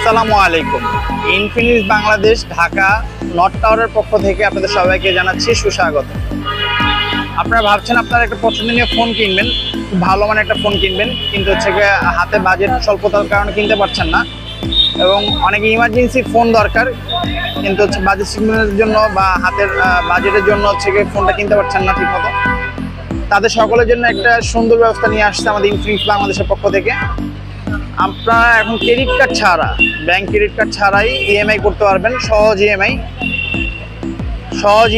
আসসালামু আলাইকুম। Infinix Bangladesh Dhaka north টাওয়ারের পক্ষ থেকে আপনাদের সবাইকে জানাচ্ছি সুস্বাগত। আপনারা ভাবছেন আপনারা একটা পছন্দনীয় ফোন কিনবেন, খুব ভালো মানের একটা ফোন কিনবেন, কিন্তু হচ্ছে হাতে বাজেট স্বল্পতার কারণে কিনতে পারছেন না, এবং অনেক ইমার্জেন্সি ফোন দরকার, কিন্তু হচ্ছে বাজেট সিগন্যালের জন্য বা হাতের বাজেটের জন্য হচ্ছে ফোনটা কিনতে পারছেন না ঠিকমতো। তাদের সকলের জন্য একটা সুন্দর ব্যবস্থা নিয়ে আসছে আমাদের ইনফিনিক্স বাংলাদেশের পক্ষ থেকে। আপনারা এখন ক্রেডিট কার্ড ছাড়া, ব্যাংক ক্রেডিট কার্ড ছাড়াই ইএমআই করতে পারবেন। সহজ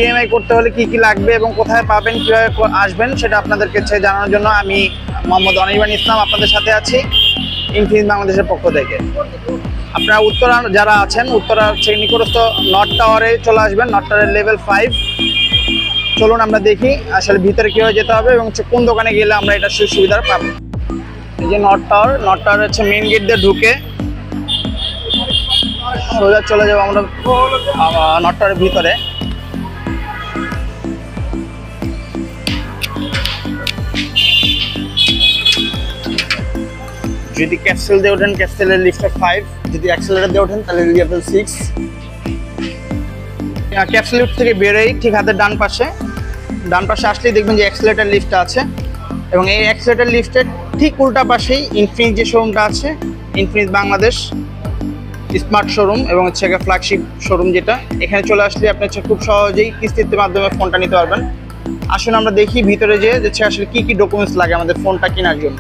ইএমআই করতে হলে কি কি লাগবে এবং কোথায় পাবেন, কীভাবে আসবেন, সেটা আপনাদেরকে জানানোর জন্য আমি মোহাম্মদ অনির্বাণ ইসলাম আপনাদের সাথে আছি ইনফিনিক্স বাংলাদেশের পক্ষ থেকে। আপনারা উত্তরা যারা আছেন, উত্তরা নিকটস্থ নর্থ টাওয়ারে চলে আসবেন, নর্থ টাওয়ারের লেভেল 5। চলুন আমরা দেখি আসলে ভিতরে কীভাবে যেতে হবে এবং কোন দোকানে গেলে আমরা এটা সুবিধা পাবো। এই যে নর্থ টাওয়ার হচ্ছে মেইন গেট দিয়ে ঢুকে সোজা চলে যাবো আমরা নর্থ টাওয়ারের ভিতরে। যদি ক্যাপসুল দিয়ে ওঠেন, ক্যাপসুলের লিফটের 5, যদি অ্যাক্সেলারেটর দিয়ে ওঠেন তাহলে লেভেল 6। ক্যাপসুল লিফট থেকে বেরোই ঠিক হাতের ডান পাশে আসলেই দেখবেন যে অ্যাক্সেলারেটর লিফট আছে, এবং এই অ্যাক্সেলারেটর লিফটের ঠিক উল্টা পাশেই ইনফিনিক্স যে শোরুমটা আছে, ইনফিনিক্স বাংলাদেশ স্মার্ট শোরুম এবং হচ্ছে ফ্ল্যাগশিপ শোরুম, যেটা এখানে চলে আসলে আপনি খুব সহজেই কিস্তির মাধ্যমে ফোনটা নিতে পারবেন। আসুন আমরা দেখি ভিতরে যেয়ে আসলে কি কি ডকুমেন্টস লাগে আমাদের ফোনটা কেনার জন্য।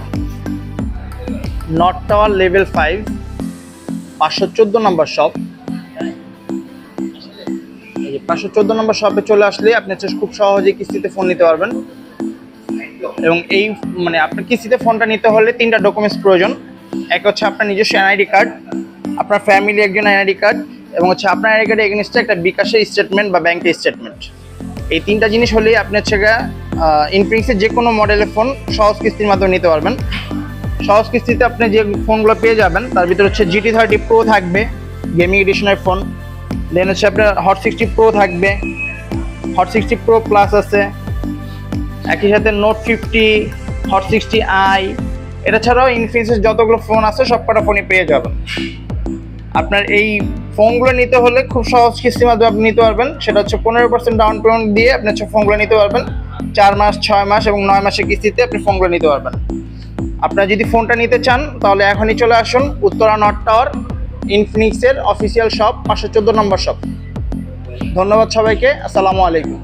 North tower level 5 514 number shop. এই 514 নম্বর শপে চলে আসলে আপনি খুব সহজেই কিস্তিতে ফোন নিতে পারবেন। এবং এই আপনার কিস্তিতে ফোনটা নিতে হলে 3টা ডকুমেন্টস প্রয়োজন। এক হচ্ছে আপনার নিজস্ব এনআইডি কার্ড, আপনার ফ্যামিলি একজন এনআইডি কার্ড, এবং হচ্ছে আপনার এনআইডি কার্ডের এগেনস্টে একটা বিকাশের স্টেটমেন্ট বা ব্যাংকের স্টেটমেন্ট। এই 3টা জিনিস হলেই আপনি ইনফিনিক্সের যে কোনো মডেলের ফোন সহজ কিস্তির মাধ্যমে নিতে পারবেন। সহজ কিস্তিতে আপনি যে ফোনগুলো পেয়ে যাবেন তার ভিতরে হচ্ছে GT30 Pro থাকবে, গেমিং এডিশনের ফোন। দেন হচ্ছে আপনার হট 60 Pro থাকবে, হট 60 Pro প্লাস আছে, একই সাথে নোট 50, হট 60i। এটা ছাড়াও ইনফিনিক্সের যতগুলো ফোন আছে সবকটা ফোনই পেয়ে যাবেন। আপনার এই ফোনগুলো নিতে হলে খুব সহজ কিস্তির মাধ্যমে আপনি নিতে পারবেন। সেটা হচ্ছে 15% ডাউন পেমেন্ট দিয়ে আপনি ফোনগুলো নিতে পারবেন। 4 মাস, 6 মাস এবং 9 মাসের কিস্তিতে আপনি ফোনগুলো নিতে পারবেন। আপনারা যদি ফোনটা নিতে চান তাহলে এখনই চলে আসুন উত্তরা নর্থ টাওয়ার, ইনফিনিক্সের অফিসিয়াল শপ 514 নম্বর শপ। ধন্যবাদ সবাইকে। আসসালামু আলাইকুম।